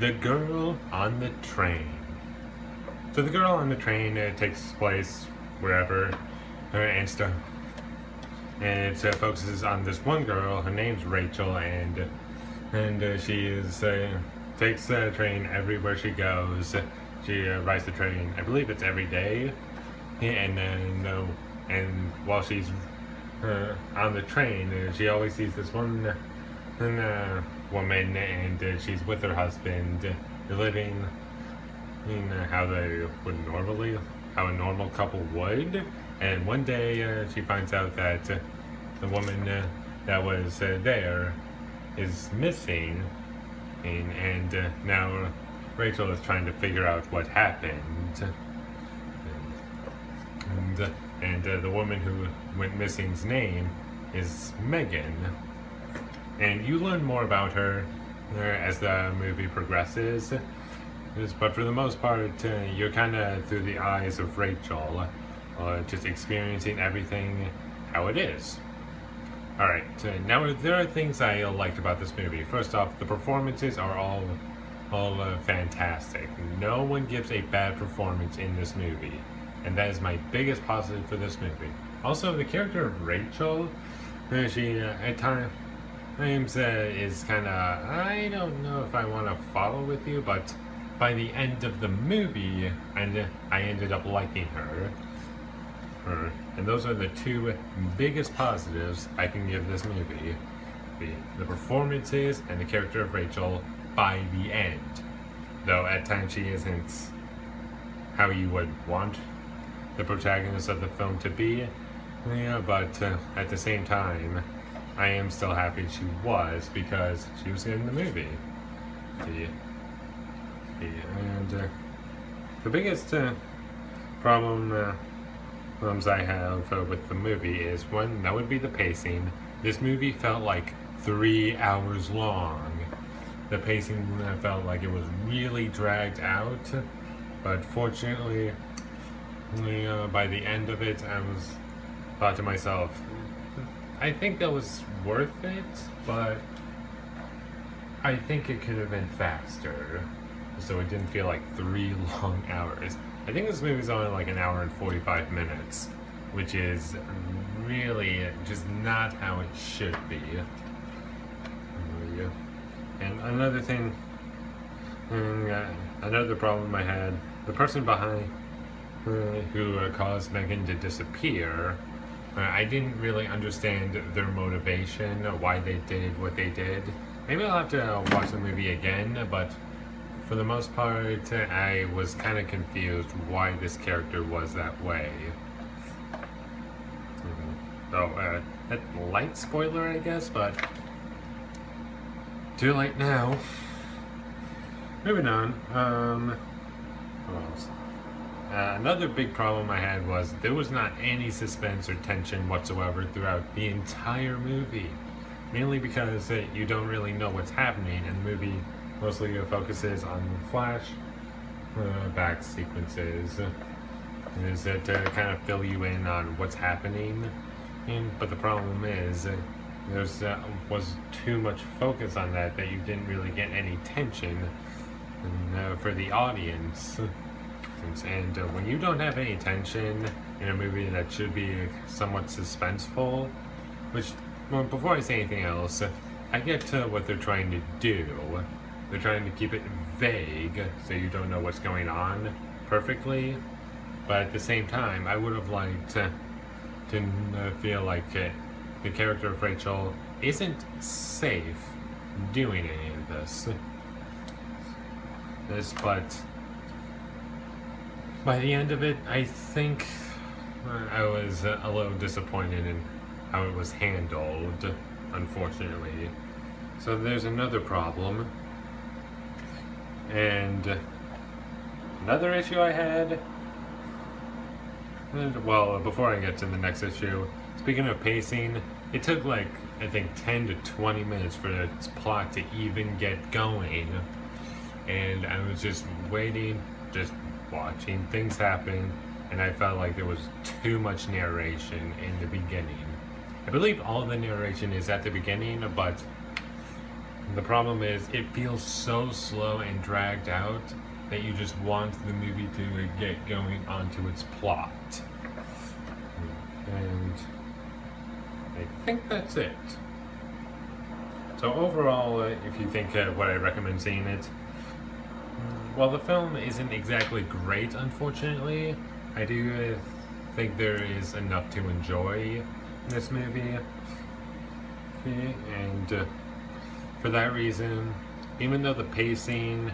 The Girl on the Train. So The Girl on the Train takes place wherever, and it focuses on this one girl. Her name's Rachel, and she takes the train everywhere she goes. She rides the train, I believe it's every day, and while she's on the train, she always sees this one woman, and she's with her husband. They're living how a normal couple would. And one day she finds out that the woman that was there is missing, and now Rachel is trying to figure out what happened. And the woman who went missing's name is Megan. And you learn more about her as the movie progresses. But for the most part, you're kind of through the eyes of Rachel, just experiencing everything how it is. Alright, now there are things I liked about this movie. First off, the performances are all fantastic. No one gives a bad performance in this movie, and that is my biggest positive for this movie. Also, the character of Rachel, she at times is kind of, I don't know if I want to follow with you, but by the end of the movie, I ended up liking her. And those are the two biggest positives I can give this movie. The performances and the character of Rachel by the end. Though at times she isn't how you would want the protagonist of the film to be. But at the same time, I am still happy she was, because she was in the movie. And the biggest problems I have with the movie is, one, that would be the pacing. This movie felt like 3 hours long. The pacing felt like it was really dragged out, but fortunately, by the end of it, thought to myself, I think that was worth it, but I think it could have been faster, so it didn't feel like 3 long hours. I think this movie's only like 1 hour and 45 minutes, which is really just not how it should be. And another thing, another problem I had, the person behind who caused Megan to disappear, I didn't really understand their motivation, why they did what they did. Maybe I'll have to watch the movie again, but for the most part, I was kind of confused why this character was that way. So, that light spoiler, I guess, but too late now. Moving on. What else? Another big problem I had was there was not any suspense or tension whatsoever throughout the entire movie. Mainly because you don't really know what's happening, and the movie mostly focuses on flash back sequences. Is it to kind of fill you in on what's happening? But the problem is there was too much focus on that you didn't really get any tension for the audience. And when you don't have any tension in a movie that should be somewhat suspenseful, which, well, before I say anything else, I get to what they're trying to do. They're trying to keep it vague so you don't know what's going on perfectly, but at the same time, I would have liked to feel like the character of Rachel isn't safe doing any of this. But by the end of it, I think I was a little disappointed in how it was handled, unfortunately. So there's another problem. And another issue I had, well, before I get to the next issue, speaking of pacing, it took like, I think 10 to 20 minutes for the plot to even get going. And I was just waiting, just watching things happen, and I felt like there was too much narration in the beginning. I believe all the narration is at the beginning, but The problem is it feels so slow and dragged out that you just want the movie to get going onto its plot. And I think that's it. So overall, if you think would I recommend seeing it? Well, the film isn't exactly great, unfortunately. I do think there is enough to enjoy in this movie. And for that reason, even though the pacing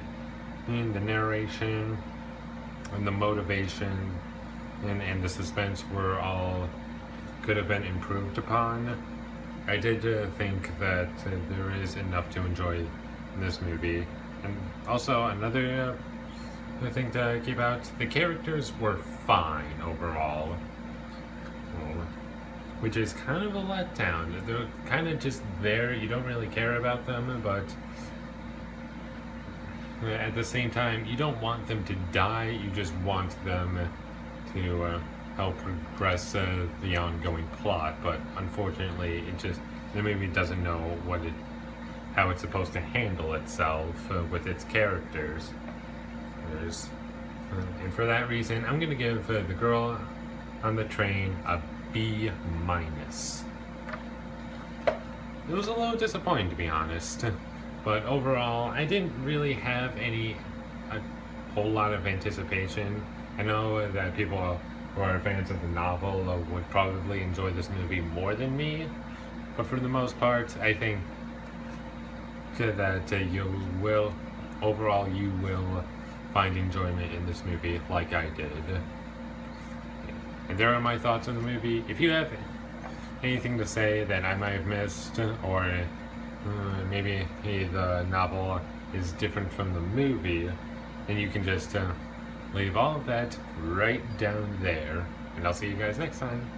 and the narration and the motivation and the suspense were all could have been improved upon, I did think that there is enough to enjoy in this movie. And also another thing to keep out, the characters were fine overall, which is kind of a letdown. They're kind of just there, you don't really care about them, but at the same time, you don't want them to die, you just want them to help progress the ongoing plot. But unfortunately, the movie doesn't know how it's supposed to handle itself with its characters. And for that reason, I'm going to give The Girl on the Train a B-. It was a little disappointing, to be honest, but overall, I didn't really have a whole lot of anticipation. I know that people who are fans of the novel would probably enjoy this movie more than me, but for the most part, I think that you will find enjoyment in this movie like I did. And there are my thoughts on the movie. If you have anything to say that I might have missed, or maybe the novel is different from the movie, then you can just leave all of that right down there. And I'll see you guys next time.